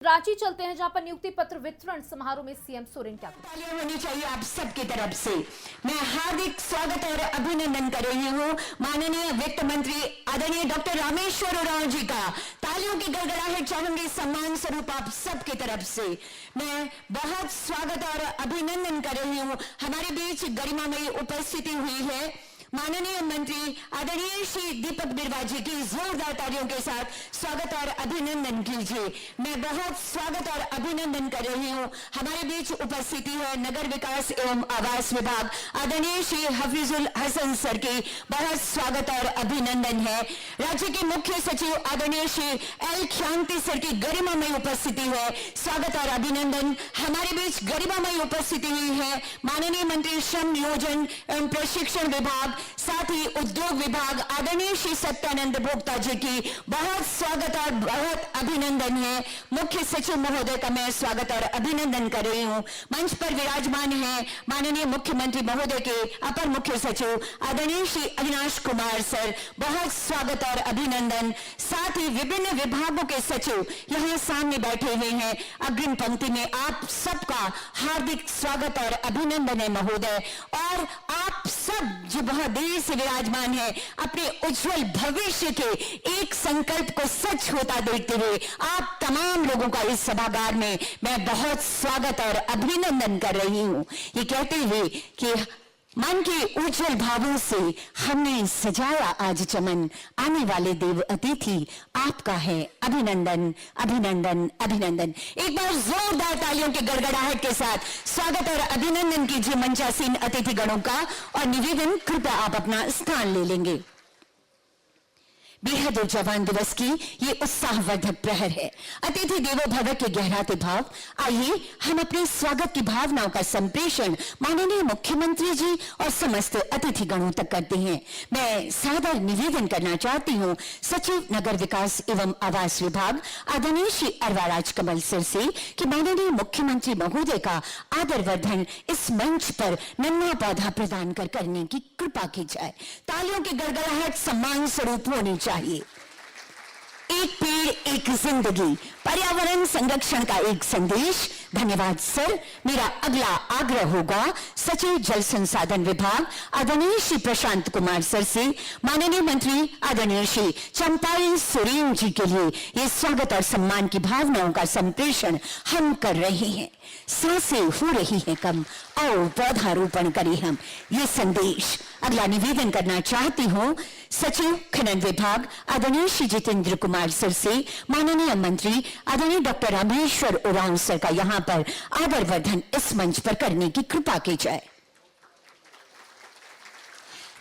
रांची चलते हैं जहां पर नियुक्ति पत्र वितरण समारोह में सीएम सोरेन क्या तालियां होनी चाहिए आप सबकी तरफ से। मैं हार्दिक स्वागत और अभिनंदन कर रही हूं माननीय वित्त मंत्री आदरणीय डॉक्टर रामेश्वर उरांव जी का। तालियों की गड़गड़ाहट चाहूंगी सम्मान स्वरूप आप सबकी तरफ से। मैं बहुत स्वागत और अभिनंदन कर रही हूं। हमारे बीच गरिमामयी उपस्थिति हुई है माननीय मंत्री आदरणीय श्री दीपक बिरवा जी की जोरदार तालियों के साथ स्वागत और अभिनंदन कीजिए। मैं बहुत स्वागत और अभिनंदन कर रही हूं। हमारे बीच उपस्थिति है नगर विकास एवं आवास विभाग आदरणीय श्री हफीजुल हसन सर की बहुत स्वागत और अभिनंदन है। राज्य के मुख्य सचिव आदरणीय श्री एल ख्यांति सर की गरिमामयी उपस्थिति है, स्वागत और अभिनंदन। हमारे बीच गरिमामयी उपस्थिति हुई है माननीय मंत्री श्रम नियोजन एवं प्रशिक्षण विभाग साथ ही उद्योग विभाग आदरणीय श्री सत्यानंद भोक्ता जी की बहुत स्वागत और बहुत अभिनंदन है। मुख्य सचिव महोदय का मैं स्वागत और अभिनंदन कर रही हूं। मंच पर विराजमान है माननीय मुख्यमंत्री महोदय के अपर मुख्य सचिव आदरणीय श्री अविनाश कुमार सर, बहुत स्वागत और अभिनंदन। साथ ही विभिन्न विभागों के सचिव यहां सामने बैठे हुए हैं अग्रिम पंक्ति में, आप सबका हार्दिक स्वागत और अभिनंदन है महोदय। और आप सब जो बहुत देर से विराजमान है अपने उज्जवल भविष्य के एक संकल्प को सच होता देखते हुए आप तमाम लोगों का इस सभागार में मैं बहुत स्वागत और अभिनंदन कर रही हूं। ये कहते हुए कि मन के उज्जवल भावों से हमने सजाया आज चमन, आने वाले देव अतिथि आपका है अभिनंदन अभिनंदन अभिनंदन। एक बार जोरदार तालियों की गड़गड़ाहट के साथ स्वागत और अभिनंदन कीजिए मंचासीन अतिथि गणों का। और निवेदन कृपया आप अपना स्थान ले लेंगे। बेहद जवान दिवस की ये उत्साहवर्धक प्रहर है। अतिथि देवो भव के गहराते भाव। आइए हम अपने स्वागत की भावनाओं का संप्रेषण माननीय मुख्यमंत्री जी और समस्त अतिथि गणों तक करते हैं। मैं सादर निवेदन करना चाहती हूँ सचिव नगर विकास एवं आवास विभाग आदरणीय श्री अरवाराज कमल सर से कि माननीय मुख्यमंत्री महोदय का आदरवर्धन इस मंच पर नन्हा पौधा प्रदान कर करने की कृपा की जाए। तालियों की गड़गड़ाहट सम्मान स्वरूप होनी चाहिए। एक पेड़ एक जिंदगी, पर्यावरण संरक्षण का एक संदेश। धन्यवाद सर। मेरा अगला आग्रह होगा सचिव जल संसाधन विभाग आदरणीय श्री प्रशांत कुमार सर से माननीय मंत्री आदरणीय श्री चंपाई सोरेन जी के लिए ये स्वागत और सम्मान की भावनाओं का संप्रेषण हम कर रहे हैं। सांसें हो रही हैं कम, आओ पौधारोपण करें हम, ये संदेश। अगला निवेदन करना चाहती हूं सचिव खनन विभाग आदरणीय श्री जितेंद्र कुमार सर से माननीय मंत्री आदरणीय डॉक्टर रामेश्वर उरांव सर का यहां पर आदरवर्धन इस मंच पर करने की कृपा की जाए।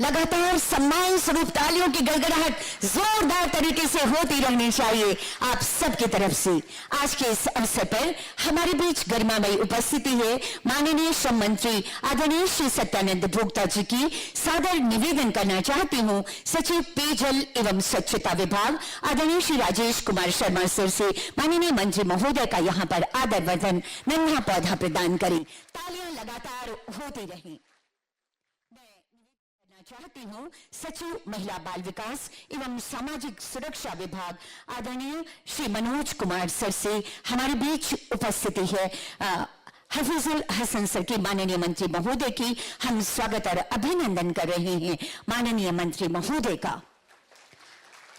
लगातार सम्मान स्वरूप तालियों की गड़गड़ाहट जोरदार तरीके से होती रहनी चाहिए आप सबकी तरफ से। आज के इस अवसर पर हमारे बीच गरिमामयी उपस्थिति है माननीय श्रम मंत्री आदरणीय श्री सत्यानंद भोक्ता जी की। सादर निवेदन करना चाहती हूं सचिव पेयजल एवं स्वच्छता विभाग आदरणीय श्री राजेश कुमार शर्मा सर से माननीय मंत्री महोदय का यहां पर आदरवर्धन नन्हा पौधा प्रदान करें। तालियां लगातार होती रहें। चाहती हूं सचिव महिला बाल विकास एवं सामाजिक सुरक्षा विभाग आदरणीय श्री मनोज कुमार सर से हमारे बीच उपस्थिति है हफीजुल हसन सर की माननीय मंत्री महोदय की हम स्वागत और अभिनंदन कर रहे हैं माननीय मंत्री महोदय का।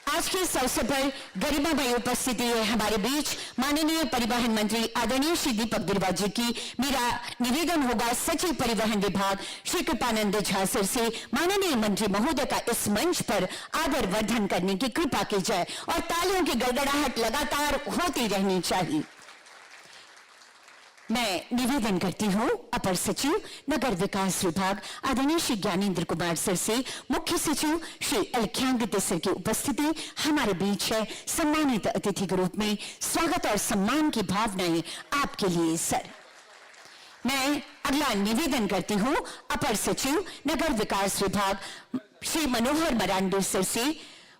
आज के इस अवसर पर गरिमामयी उपस्थिति है हमारे बीच माननीय परिवहन मंत्री आदरणीय श्री दीपक बिरवा जी की। मेरा निवेदन होगा सचिव परिवहन विभाग श्री कृपानंद झा सर से माननीय मंत्री महोदय का इस मंच पर आदरवर्धन करने की कृपा की जाए और तालियों की गड़गड़ाहट लगातार होती रहनी चाहिए। मैं निवेदन करती हूं अपर सचिव नगर विकास विभाग आदरणीय श्री ज्ञानेंद्र कुमार सर से मुख्य सचिव श्री अलख्यांगित सर की उपस्थिति हमारे बीच है सम्मानित अतिथि के रूप में। स्वागत और सम्मान की भावनाएं आपके लिए सर। मैं अगला निवेदन करती हूं अपर सचिव नगर विकास विभाग श्री मनोहर मरांडी सर से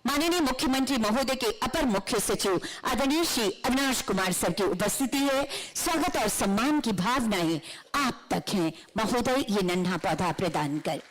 माननीय मुख्यमंत्री महोदय के अपर मुख्य सचिव आदरणीय श्री अविनाश कुमार सर की उपस्थिति है। स्वागत और सम्मान की भावनाएं आप तक हैं महोदय, ये नन्हा पौधा प्रदान कर।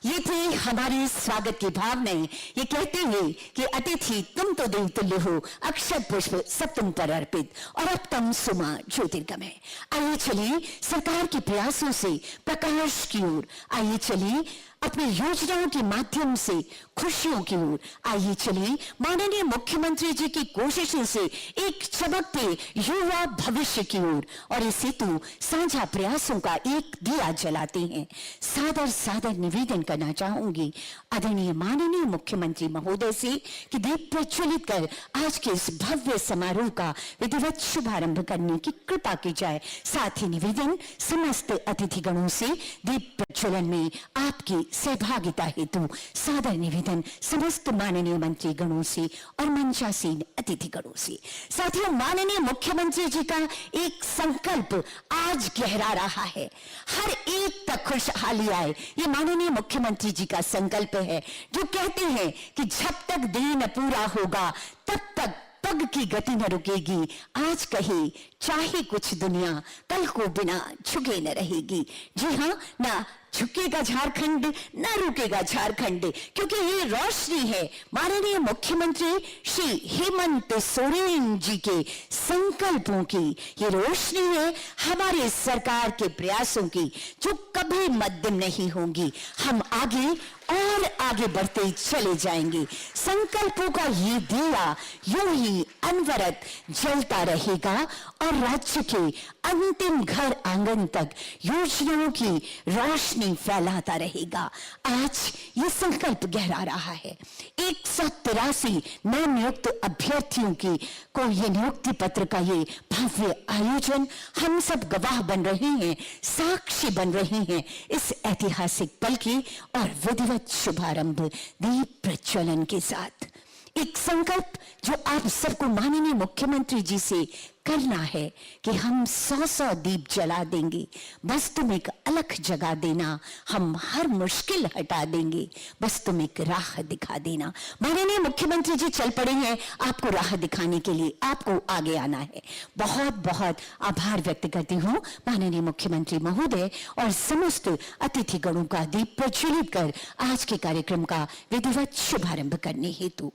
ये थे हमारे स्वागत की भावनाएं, ये कहते हुए कि अतिथि तुम तो देवतुल्य हो, अक्षत पुष्प सब तुम पर अर्पित और अब तम सुमा ज्योतिर्गमय। आइए चलिए सरकार के प्रयासों से प्रकाश की ओर, आइए चलिए अपनी योजनाओं के माध्यम से खुशियों की ओर, आइए चलिए माननीय मुख्यमंत्री जी की कोशिशों से एक चमकते युवा भविष्य की ओर, और इस हेतु साझा प्रयासों का एक दिया जलाते हैं। सादर सादर निवेदन करना चाहूंगी आदरणीय माननीय मुख्यमंत्री महोदय से कि दीप प्रज्वलित कर आज के इस भव्य समारोह का विधिवत शुभारंभ करने की कृपा की जाए। साथ ही निवेदन समस्त अतिथिगणों से दीप प्रज्वलन में आपकी सहभागिता हेतु सादर निवेदन समस्त माननीय मंत्री गणों से और मंचासीन अतिथि गणों से। साथियों, माननीय मुख्यमंत्री जी का एक संकल्प आज गहरा रहा है, हर एक तक खुशहाली आए, ये माननीय मुख्यमंत्री जी का संकल्प है, जो कहते हैं कि जब तक दिन पूरा होगा तब तक पग की गति न रुकेगी। आज कहे चाहे कुछ दुनिया, कल को बिना झुके न रहेगी। जी हाँ, ना झुकेगा झारखंड, ना रुकेगा झारखंड, क्योंकि ये रोशनी है माननीय मुख्यमंत्री श्री हेमंत सोरेन जी के संकल्पों की। ये रोशनी है हमारे सरकार के प्रयासों की, जो कभी मध्यम नहीं होंगी। हम आगे और आगे बढ़ते चले जाएंगे। संकल्पों का ये दिया यूं ही अनवरत जलता रहेगा और राज्य के अंतिम घर आंगन तक योजनाओं की रोशनी फैलाता रहेगा। आज ये संकल्प गहरा रहा है। 183 नव नियुक्त अभ्यर्थियों की को ये नियुक्ति पत्र का ये भव्य आयोजन, हम सब गवाह बन रहे हैं, साक्षी बन रहे हैं इस ऐतिहासिक पल की, और विधिवत शुभारंभ दीप प्रज्वलन के साथ। एक संकल्प जो आप सबको माननीय मुख्यमंत्री जी से करना है कि हम 100 दीप जला देंगे, बस तुम एक अलग जगह देना, हम हर मुश्किल हटा देंगे, बस तुम एक राह दिखा देना। माननीय मुख्यमंत्री जी चल पड़े हैं आपको राह दिखाने के लिए, आपको आगे आना है। बहुत बहुत आभार व्यक्त करती हूँ माननीय मुख्यमंत्री महोदय और समस्त अतिथिगणों का दीप प्रज्वलित कर आज के कार्यक्रम का विधिवत शुभारंभ करने हेतु।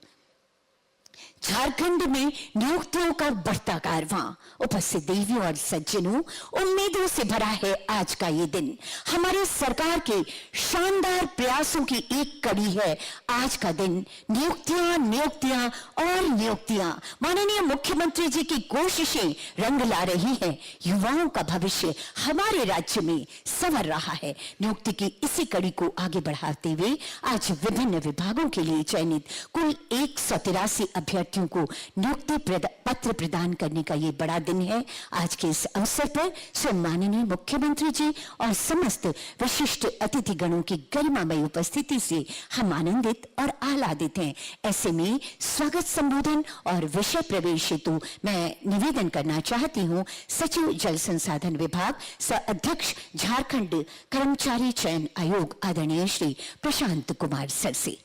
झारखंड में नियुक्तियों का बढ़ता कारवां, उपस्थित देवियों और सज्जनों, उम्मीदों से भरा है आज का ये दिन। हमारी सरकार के शानदार प्रयासों की एक कड़ी है आज का दिन। नियुक्तियां, नियुक्तियां और नियुक्तियां। माननीय मुख्यमंत्री जी की कोशिशें रंग ला रही हैं। युवाओं का भविष्य हमारे राज्य में संवर रहा है। नियुक्ति की इसी कड़ी को आगे बढ़ाते हुए आज विभिन्न विभागों के लिए चयनित कुल 183 अभ्यर्थियों को नियुक्ति पत्र प्रदान करने का ये बड़ा दिन है। आज के इस अवसर पर स्वयं माननीय मुख्यमंत्री जी और समस्त विशिष्ट अतिथिगणों की गरिमामय उपस्थिति से हम आनंदित और आह्लादित हैं। ऐसे में स्वागत संबोधन और विषय प्रवेश हेतु मैं निवेदन करना चाहती हूँ सचिव जल संसाधन विभाग सह अध्यक्ष झारखंड कर्मचारी चयन आयोग आदरणीय श्री प्रशांत कुमार सर से।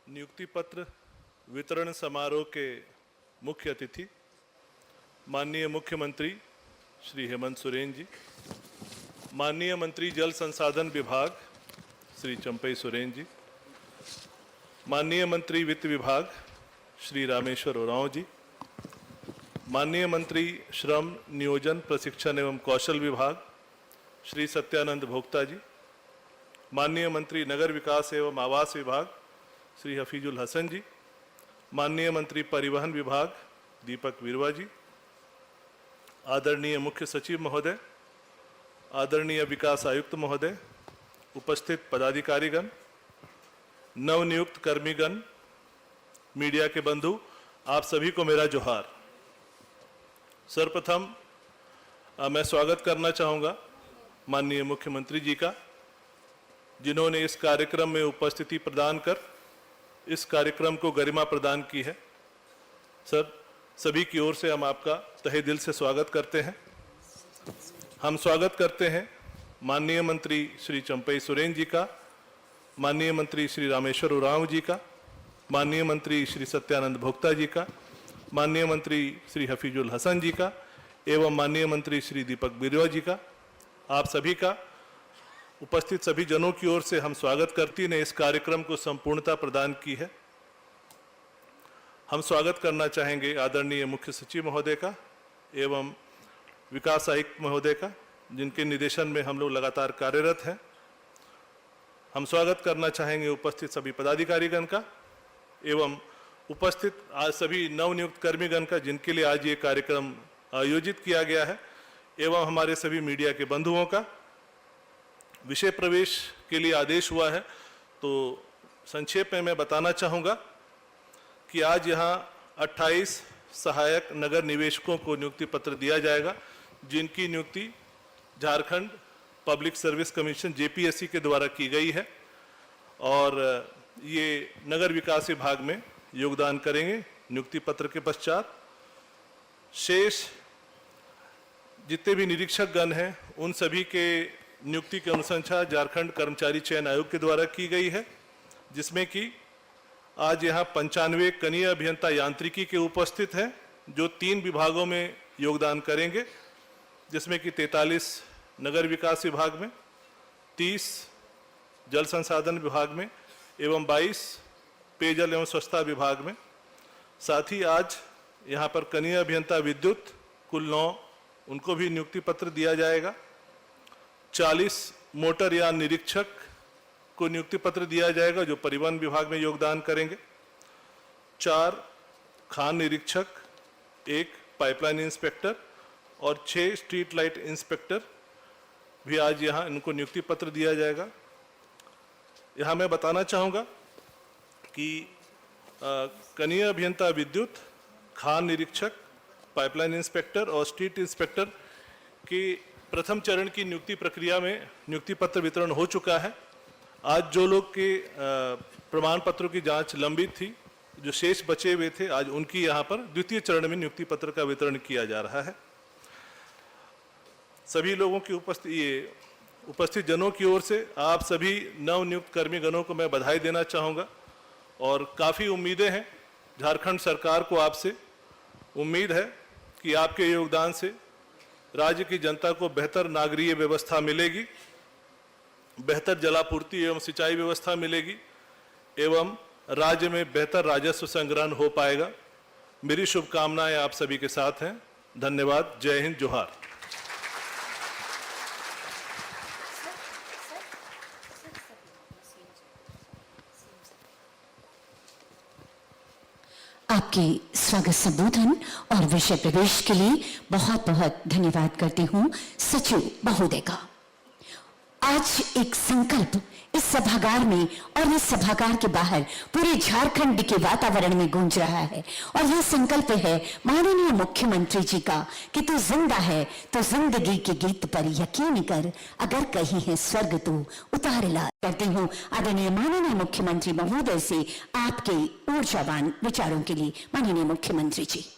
नियुक्ति पत्र वितरण समारोह के मुख्य अतिथि माननीय मुख्यमंत्री श्री हेमंत सोरेन जी, माननीय मंत्री जल संसाधन विभाग श्री चंपई सोरेन जी, माननीय मंत्री वित्त विभाग श्री रामेश्वर उरांव जी, माननीय मंत्री श्रम नियोजन प्रशिक्षण एवं कौशल विभाग श्री सत्यानंद भोक्ता जी, माननीय मंत्री नगर विकास एवं आवास विभाग श्री हफीजुल हसन जी, माननीय मंत्री परिवहन विभाग दीपक वीरवा जी, आदरणीय मुख्य सचिव महोदय, आदरणीय विकास आयुक्त महोदय, उपस्थित पदाधिकारीगण, नवनियुक्त कर्मीगण, मीडिया के बंधु, आप सभी को मेरा जोहार। सर्वप्रथम मैं स्वागत करना चाहूँगा माननीय मुख्यमंत्री जी का, जिन्होंने इस कार्यक्रम में उपस्थिति प्रदान कर इस कार्यक्रम को गरिमा प्रदान की है। सर, सभी की ओर से हम आपका तहे दिल से स्वागत करते हैं। हम स्वागत करते हैं माननीय मंत्री श्री चंपई सोरेन जी का, माननीय मंत्री श्री रामेश्वर उरांव जी का, माननीय मंत्री श्री सत्यानंद भोक्ता जी का, माननीय मंत्री श्री हफीजुल हसन जी का एवं माननीय मंत्री श्री दीपक बिरुआ जी का, आप सभी का उपस्थित सभी जनों की ओर से हम स्वागत करती ने इस कार्यक्रम को संपूर्णता प्रदान की है। हम स्वागत करना चाहेंगे आदरणीय मुख्य सचिव महोदय का एवं विकास आयुक्त महोदय का, जिनके निर्देशन में हम लोग लगातार कार्यरत हैं। हम स्वागत करना चाहेंगे उपस्थित सभी पदाधिकारीगण का एवं उपस्थित आज सभी नवनियुक्त कर्मीगण का, जिनके लिए आज ये कार्यक्रम आयोजित किया गया है, एवं हमारे सभी मीडिया के बंधुओं का। विषय प्रवेश के लिए आदेश हुआ है, तो संक्षेप में मैं बताना चाहूँगा कि आज यहाँ 28 सहायक नगर निवेशकों को नियुक्ति पत्र दिया जाएगा, जिनकी नियुक्ति Jharkhand public service commission JPSC के द्वारा की गई है और ये नगर विकास विभाग में योगदान करेंगे। नियुक्ति पत्र के पश्चात शेष जितने भी निरीक्षक गण हैं उन सभी के नियुक्ति की अनुशंसा झारखंड कर्मचारी चयन आयोग के द्वारा की गई है, जिसमें कि आज यहाँ 95 कनीय अभियंता यांत्रिकी के उपस्थित हैं, जो 3 विभागों में योगदान करेंगे, जिसमें कि 43 नगर विकास विभाग में, 30 जल संसाधन विभाग में एवं 22 पेयजल एवं स्वच्छता विभाग में। साथ ही आज यहाँ पर कनीय अभियंता विद्युत कुल 9, उनको भी नियुक्ति पत्र दिया जाएगा। 40 मोटर यान निरीक्षक को नियुक्ति पत्र दिया जाएगा, जो परिवहन विभाग में योगदान करेंगे। 4 खान निरीक्षक, 1 पाइपलाइन इंस्पेक्टर और 6 स्ट्रीट लाइट इंस्पेक्टर भी आज यहाँ इनको नियुक्ति पत्र दिया जाएगा। यहाँ मैं बताना चाहूँगा कि कनीय अभियंता विद्युत, खान निरीक्षक, पाइपलाइन इंस्पेक्टर और स्ट्रीट इंस्पेक्टर की प्रथम चरण की नियुक्ति प्रक्रिया में नियुक्ति पत्र वितरण हो चुका है। आज जो लोग के प्रमाण पत्रों की जांच लंबित थी, जो शेष बचे हुए थे, आज उनकी यहाँ पर द्वितीय चरण में नियुक्ति पत्र का वितरण किया जा रहा है। सभी लोगों की उपस्थित जनों की ओर से आप सभी नवनियुक्त कर्मीगणों को मैं बधाई देना चाहूँगा और काफ़ी उम्मीदें हैं झारखंड सरकार को आपसे। उम्मीद है कि आपके योगदान से राज्य की जनता को बेहतर नागरीय व्यवस्था मिलेगी, बेहतर जलापूर्ति एवं सिंचाई व्यवस्था मिलेगी एवं राज्य में बेहतर राजस्व संग्रहण हो पाएगा। मेरी शुभकामनाएं आप सभी के साथ हैं। धन्यवाद। जय हिंद, जोहार। आपके स्वागत संबोधन और विषय प्रवेश के लिए बहुत बहुत धन्यवाद करती हूं सचिव महोदय का। आज एक संकल्प इस सभागार में और इस सभागार के बाहर पूरे झारखंड के वातावरण में गूंज रहा है और यह संकल्प है माननीय मुख्यमंत्री जी का कि तू जिंदा है तो जिंदगी के गीत पर यकीन कर, अगर कहीं है स्वर्ग तो उतार ला। करती हूँ आदरणीय माननीय मुख्यमंत्री महोदय से आपके ऊर्जावान विचारों के लिए। माननीय मुख्यमंत्री जी।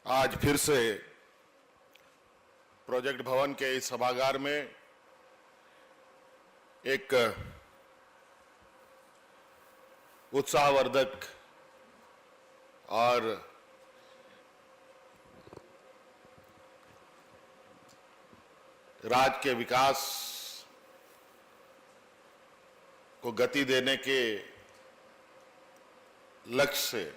आज फिर से प्रोजेक्ट भवन के इस सभागार में एक उत्साहवर्धक और राज्य के विकास को गति देने के लक्ष्य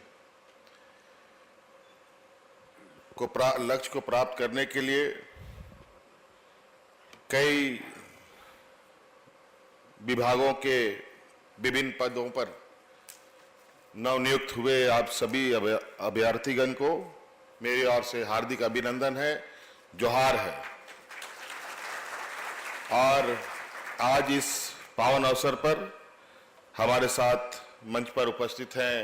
को प्राप्त करने के लिए कई विभागों के विभिन्न पदों पर नवनियुक्त हुए आप सभी अभ्यर्थीगण को मेरी ओर से हार्दिक अभिनंदन है, जोहार है। और आज इस पावन अवसर पर हमारे साथ मंच पर उपस्थित हैं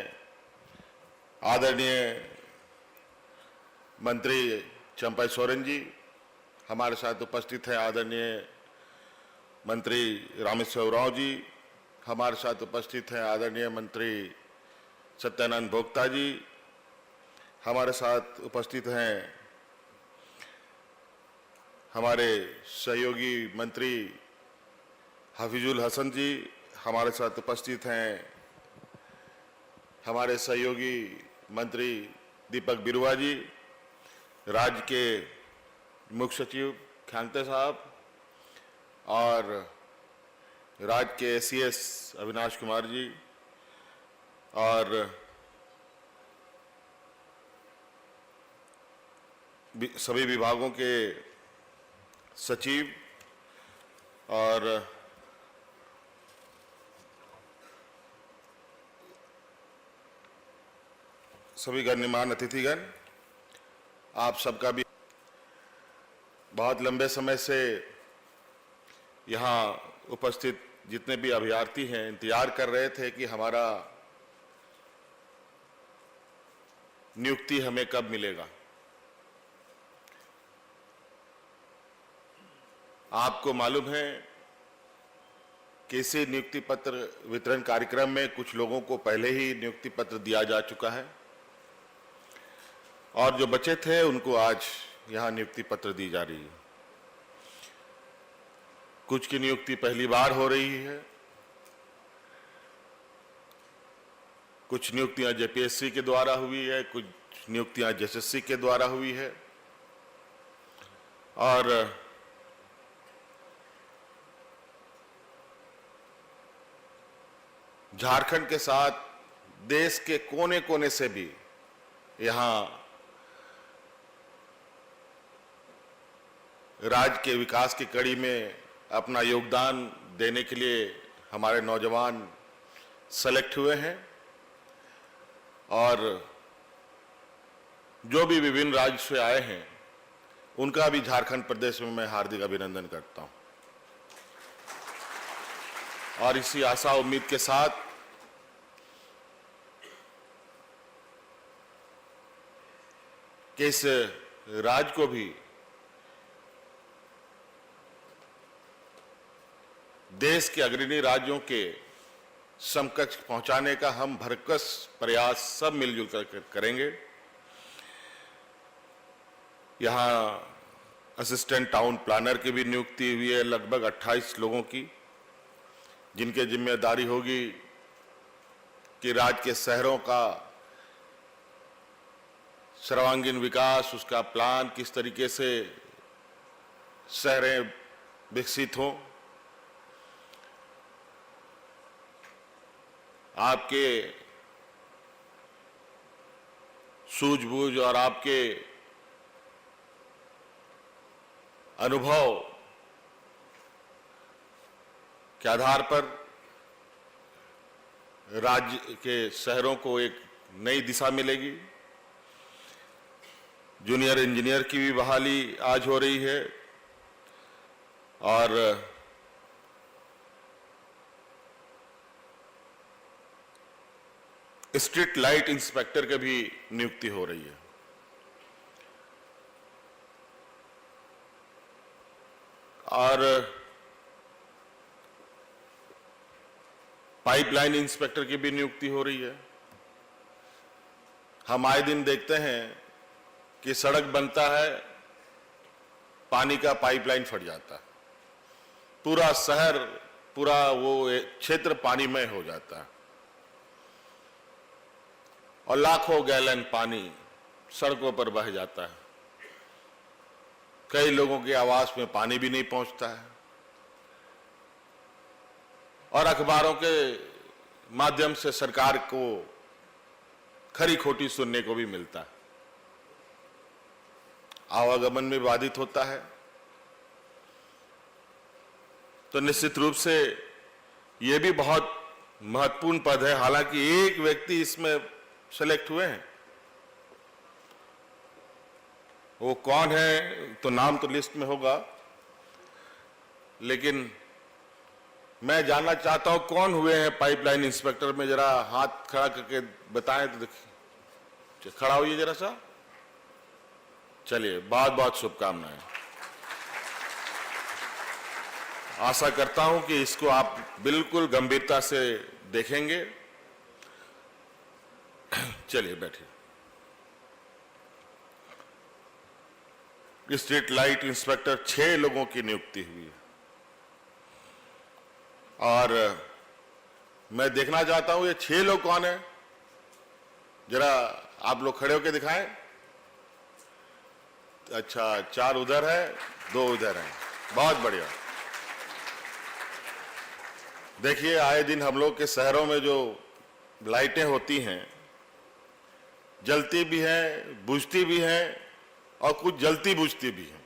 आदरणीय मंत्री चंपा सोरेन जी, हमारे साथ उपस्थित हैं आदरणीय मंत्री रामेश्वर उरांव जी, हमारे साथ उपस्थित हैं आदरणीय मंत्री सत्यानंद भोक्ता जी, हमारे साथ उपस्थित हैं हमारे सहयोगी मंत्री हफीजुल हसन जी, हमारे साथ उपस्थित हैं हमारे सहयोगी मंत्री दीपक बिरुवा जी, राज्य के मुख्य सचिव ख्यांगते साहब और राज्य के सीएस अविनाश कुमार जी और सभी विभागों के सचिव और सभी गणमान्य अतिथिगण, आप सबका भी बहुत लंबे समय से यहाँ उपस्थित जितने भी अभ्यर्थी हैं इंतजार कर रहे थे कि हमारा नियुक्ति हमें कब मिलेगा। आपको मालूम है कि इसी नियुक्ति पत्र वितरण कार्यक्रम में कुछ लोगों को पहले ही नियुक्ति पत्र दिया जा चुका है और जो बचे थे उनको आज यहाँ नियुक्ति पत्र दी जा रही है। कुछ की नियुक्ति पहली बार हो रही है, कुछ नियुक्तियां जेपीएससी के द्वारा हुई है, कुछ नियुक्तियां जेएसएससी के द्वारा हुई है और झारखंड के साथ देश के कोने कोने से भी यहाँ राज्य के विकास की कड़ी में अपना योगदान देने के लिए हमारे नौजवान सेलेक्ट हुए हैं और जो भी विभिन्न राज्य से आए हैं उनका भी झारखंड प्रदेश में मैं हार्दिक अभिनंदन करता हूं और इसी आशा उम्मीद के साथ कि इस राज्य को भी देश के अग्रणी राज्यों के समकक्ष पहुंचाने का हम भरकस प्रयास सब मिलजुल कर करेंगे। यहां असिस्टेंट टाउन प्लानर की भी नियुक्ति हुई है लगभग 28 लोगों की, जिनके जिम्मेदारी होगी कि राज्य के शहरों का सर्वांगीण विकास, उसका प्लान किस तरीके से शहरें विकसित हों। आपके सूझबूझ और आपके अनुभव के आधार पर राज्य के शहरों को एक नई दिशा मिलेगी। जूनियर इंजीनियर की भी बहाली आज हो रही है और स्ट्रीट लाइट इंस्पेक्टर की भी नियुक्ति हो रही है। और पाइपलाइन इंस्पेक्टर की भी नियुक्ति हो रही है। हम आए दिन देखते हैं कि सड़क बनता है, पानी का पाइपलाइन फट जाता है, पूरा शहर, पूरा वो क्षेत्र पानीमय हो जाता है और लाखों गैलन पानी सड़कों पर बह जाता है। कई लोगों के आवास में पानी भी नहीं पहुंचता है और अखबारों के माध्यम से सरकार को खरी खोटी सुनने को भी मिलता है। आवागमन में बाधित होता है। तो निश्चित रूप से ये भी बहुत महत्वपूर्ण पद है। हालांकि एक व्यक्ति इसमें सेलेक्ट हुए हैं, वो कौन है तो नाम तो लिस्ट में होगा, लेकिन मैं जानना चाहता हूं कौन हुए हैं पाइपलाइन इंस्पेक्टर में। जरा हाथ खड़ा करके बताएं तो देखिए, खड़ा होइए जरा सा। चलिए, बहुत बहुत शुभकामनाएं। आशा करता हूं कि इसको आप बिल्कुल गंभीरता से देखेंगे। चलिए बैठिए। स्ट्रीट लाइट इंस्पेक्टर 6 लोगों की नियुक्ति हुई है और मैं देखना चाहता हूं ये 6 लोग कौन है, जरा आप लोग खड़े होकर दिखाएं। अच्छा, 4 उधर है, 2 उधर हैं, बहुत बढ़िया। देखिए, आए दिन हम लोग के शहरों में जो लाइटें होती हैं, जलती भी हैं, बुझती भी हैं और कुछ जलती बुझती भी हैं,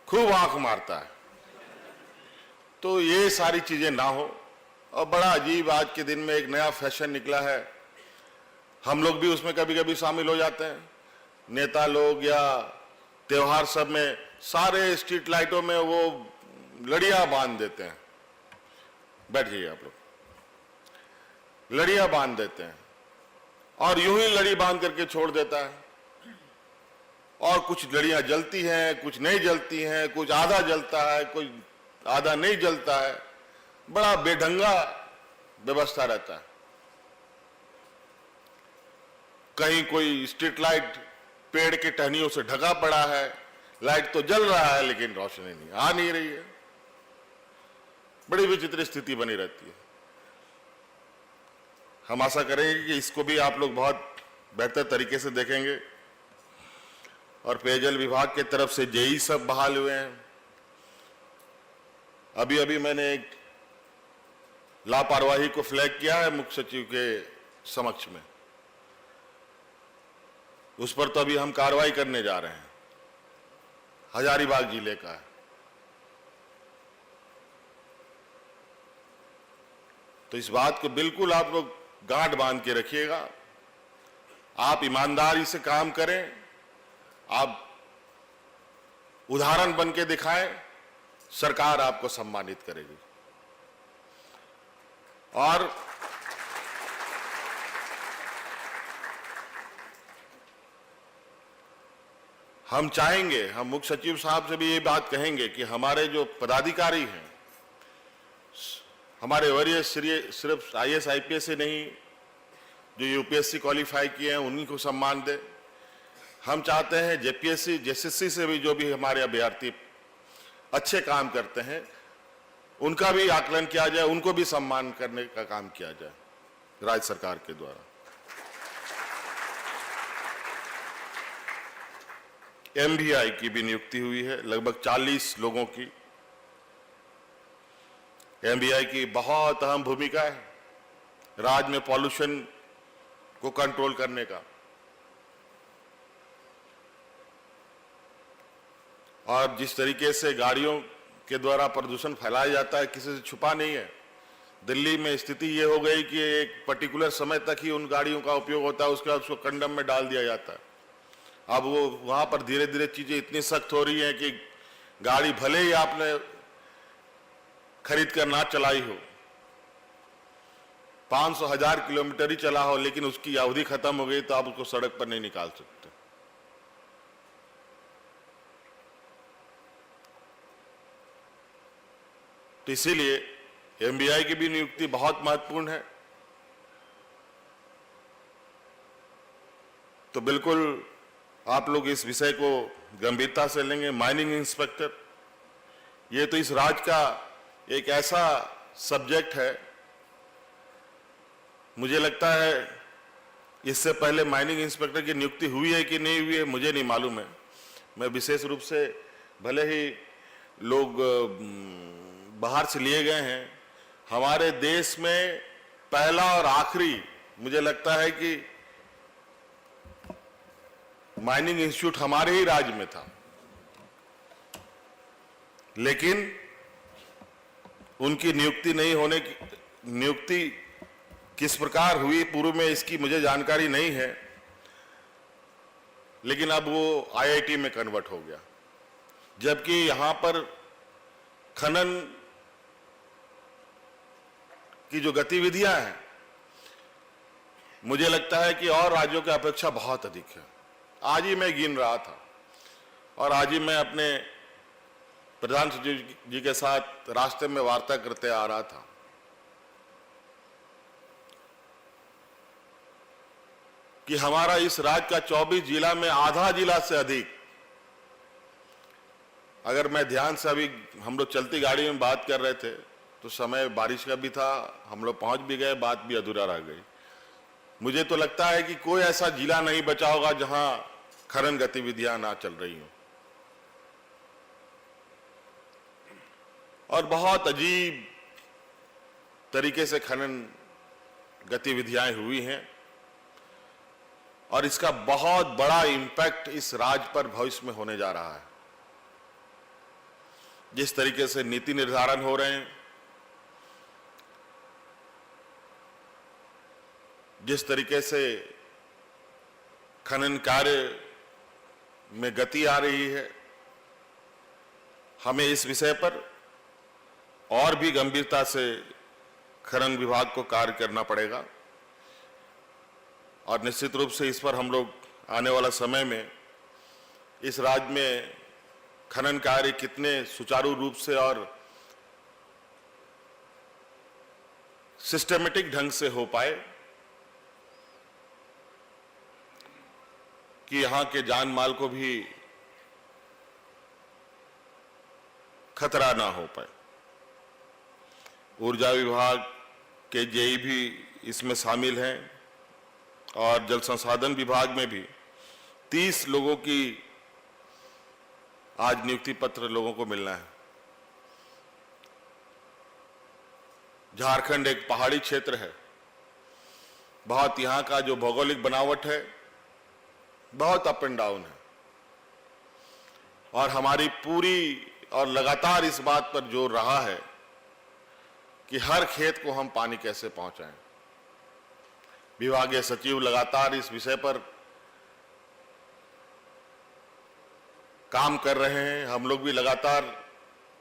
खूब आंख मारता है। तो ये सारी चीजें ना हो। और बड़ा अजीब, आज के दिन में एक नया फैशन निकला है, हम लोग भी उसमें कभी कभी शामिल हो जाते हैं। नेता लोग या त्योहार सब में सारे स्ट्रीट लाइटों में वो लड़ियां बांध देते हैं। बैठ जाइए आप लोग। लड़ियां बांध देते हैं और यूं ही लड़ी बांध करके छोड़ देता है। और कुछ लड़ियां जलती हैं, कुछ नहीं जलती हैं, कुछ आधा जलता है, कुछ आधा नहीं जलता है। बड़ा बेढंगा व्यवस्था रहता है। कहीं कोई स्ट्रीट लाइट पेड़ की टहनियों से ढका पड़ा है, लाइट तो जल रहा है लेकिन रोशनी नहीं आ नहीं रही है। बड़ी विचित्र स्थिति बनी रहती है। हम आशा करेंगे कि इसको भी आप लोग बहुत बेहतर तरीके से देखेंगे। और पेयजल विभाग की तरफ से जेई सब बहाल हुए हैं। अभी अभी मैंने एक लापरवाही को फ्लैग किया है मुख्य सचिव के समक्ष में, उस पर तो अभी हम कार्रवाई करने जा रहे हैं। हजारीबाग जिले का है। तो इस बात को बिल्कुल आप लोग गांठ बांध के रखिएगा। आप ईमानदारी से काम करें, आप उदाहरण बन के दिखाएं, सरकार आपको सम्मानित करेगी। और हम चाहेंगे, हम मुख्य सचिव साहब से भी ये बात कहेंगे कि हमारे जो पदाधिकारी हैं, हमारे वरिष्ठ सिर्फ आईएएस आईपीएस से नहीं, जो यूपीएससी क्वालिफाई किए हैं उन्हीं को सम्मान दे। हम चाहते हैं जेपीएससी जेएसएससी से भी जो भी हमारे अभ्यर्थी अच्छे काम करते हैं उनका भी आकलन किया जाए, उनको भी सम्मान करने का काम किया जाए राज्य सरकार के द्वारा। एमबीआई की भी नियुक्ति हुई है, लगभग 40 लोगों की। एमबीआई की बहुत अहम भूमिका है राज्य में पॉल्यूशन को कंट्रोल करने का। और जिस तरीके से गाड़ियों के द्वारा प्रदूषण फैलाया जाता है, किसी से छुपा नहीं है। दिल्ली में स्थिति ये हो गई कि एक पर्टिकुलर समय तक ही उन गाड़ियों का उपयोग होता है, उसके बाद उसको कंडम में डाल दिया जाता है। अब वो वहां पर धीरे धीरे चीजें इतनी सख्त हो रही हैं कि गाड़ी भले ही आपने खरीद कर ना चलाई हो, 500,000 किलोमीटर ही चला हो, लेकिन उसकी अवधि खत्म हो गई तो आप उसको सड़क पर नहीं निकाल सकते। तो इसीलिए एमबीआई की भी नियुक्ति बहुत महत्वपूर्ण है। तो बिल्कुल आप लोग इस विषय को गंभीरता से लेंगे। माइनिंग इंस्पेक्टर, ये तो इस राज्य का एक ऐसा सब्जेक्ट है, मुझे लगता है इससे पहले माइनिंग इंस्पेक्टर की नियुक्ति हुई है कि नहीं हुई है मुझे नहीं मालूम है। मैं विशेष रूप से, भले ही लोग बाहर से लिए गए हैं, हमारे देश में पहला और आखिरी मुझे लगता है कि माइनिंग इंस्टीट्यूट हमारे ही राज्य में था। लेकिन उनकी नियुक्ति नहीं होने की, नियुक्ति किस प्रकार हुई पूर्व में इसकी मुझे जानकारी नहीं है, लेकिन अब वो आईआईटी में कन्वर्ट हो गया। जबकि यहां पर खनन की जो गतिविधियां हैं, मुझे लगता है कि और राज्यों की अपेक्षा बहुत अधिक है। आज ही मैं गिन रहा था और आज ही मैं अपने प्रधान सचिव जी के साथ रास्ते में वार्ता करते आ रहा था, कि हमारा इस राज्य का 24 जिला में आधा जिला से अधिक, अगर मैं ध्यान से अभी हम लोग चलती गाड़ी में बात कर रहे थे तो समय बारिश का भी था, हम लोग पहुंच भी गए, बात भी अधूरा रह गई। मुझे तो लगता है कि कोई ऐसा जिला नहीं बचा होगा जहां खनन गतिविधियां ना चल रही हों। और बहुत अजीब तरीके से खनन गतिविधियां हुई हैं और इसका बहुत बड़ा इंपैक्ट इस राज्य पर भविष्य में होने जा रहा है। जिस तरीके से नीति निर्धारण हो रहे हैं, जिस तरीके से खनन कार्य में गति आ रही है, हमें इस विषय पर और भी गंभीरता से खनन विभाग को कार्य करना पड़ेगा और निश्चित रूप से इस पर हम लोग आने वाला समय में इस राज्य में खनन कार्य कितने सुचारू रूप से और सिस्टमेटिक ढंग से हो पाए कि यहां के जान माल को भी खतरा ना हो पाए। ऊर्जा विभाग के जेई भी इसमें शामिल हैं और जल संसाधन विभाग में भी 30 लोगों की आज नियुक्ति पत्र लोगों को मिलना है। झारखंड एक पहाड़ी क्षेत्र है, बहुत यहां का जो भौगोलिक बनावट है बहुत अप एंड डाउन है और हमारी पूरी और लगातार इस बात पर जोर रहा है कि हर खेत को हम पानी कैसे पहुंचाएं। विभागीय सचिव लगातार इस विषय पर काम कर रहे हैं। हम लोग भी लगातार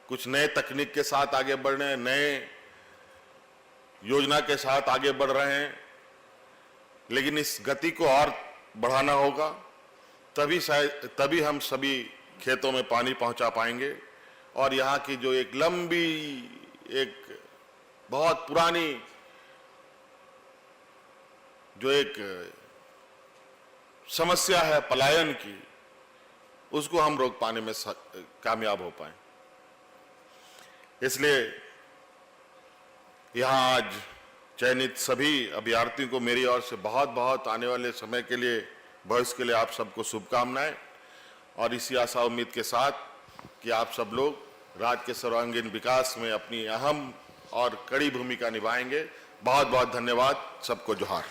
कुछ नए तकनीक के साथ आगे बढ़ रहे हैं, नए योजना के साथ आगे बढ़ रहे हैं, लेकिन इस गति को और बढ़ाना होगा, तभी हम सभी खेतों में पानी पहुंचा पाएंगे। और यहाँ की जो एक लंबी, एक बहुत पुरानी जो एक समस्या है पलायन की, उसको हम रोक पाने में कामयाब हो पाए। इसलिए यहाँ आज चयनित सभी अभ्यर्थियों को मेरी ओर से बहुत बहुत आने वाले समय के लिए, भविष्य के लिए आप सबको शुभकामनाएं और इसी आशा उम्मीद के साथ कि आप सब लोग राज्य के सर्वांगीण विकास में अपनी अहम और कड़ी भूमिका निभाएंगे। बहुत बहुत धन्यवाद, सबको जोहार।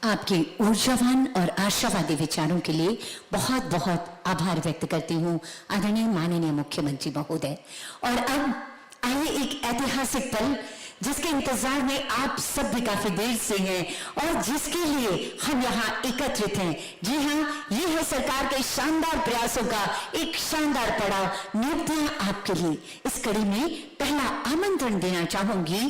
आपके ऊर्जावान और आशावादी विचारों के लिए बहुत बहुत आभार व्यक्त करती हूँ आदरणीय माननीय मुख्यमंत्री महोदय। और अब आइए एक ऐतिहासिक पल जिसके इंतजार में आप सब भी काफी देर से हैं और जिसके लिए हम यहाँ एकत्रित हैं। जी हाँ, ये है सरकार के शानदार प्रयासों का एक शानदार पड़ाव, नियुक्तियां आपके लिए। इस कड़ी में पहला आमंत्रण देना चाहूंगी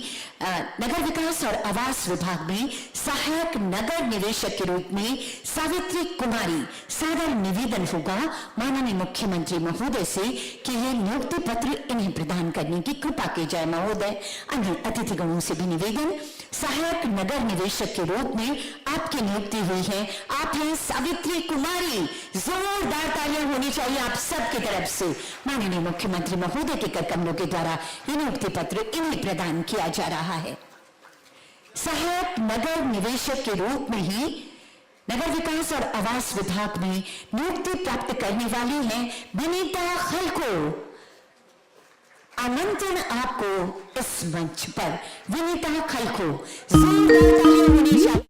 नगर विकास और आवास विभाग में सहायक नगर निदेशक के रूप में सावित्री कुमारी। सादर निवेदन होगा माननीय मुख्यमंत्री महोदय से कि ये नियुक्ति पत्र इन्हें प्रदान करने की कृपा की जाए। महोदय, अन्य अतिथिगणों से भी निवेदन, सहायक नगर निदेशक के रूप में आपकी नियुक्ति हुई है, आप हैं सावित्री कुमारी। जोरदार तालियां होनी चाहिए आप सबकी तरफ से। माननीय मुख्यमंत्री महोदय के कर कमलों के द्वारा ये नियुक्ति पत्र इन्हें प्रदान किया जा रहा है। सहायक नगर निदेशक के रूप में ही नगर विकास और आवास विभाग में नियुक्ति प्राप्त करने वाली हैं विनीता खलको। आमंत्रण आपको इस मंच पर, विनीता खलको। जोरदार तालियां होनी चाहिए।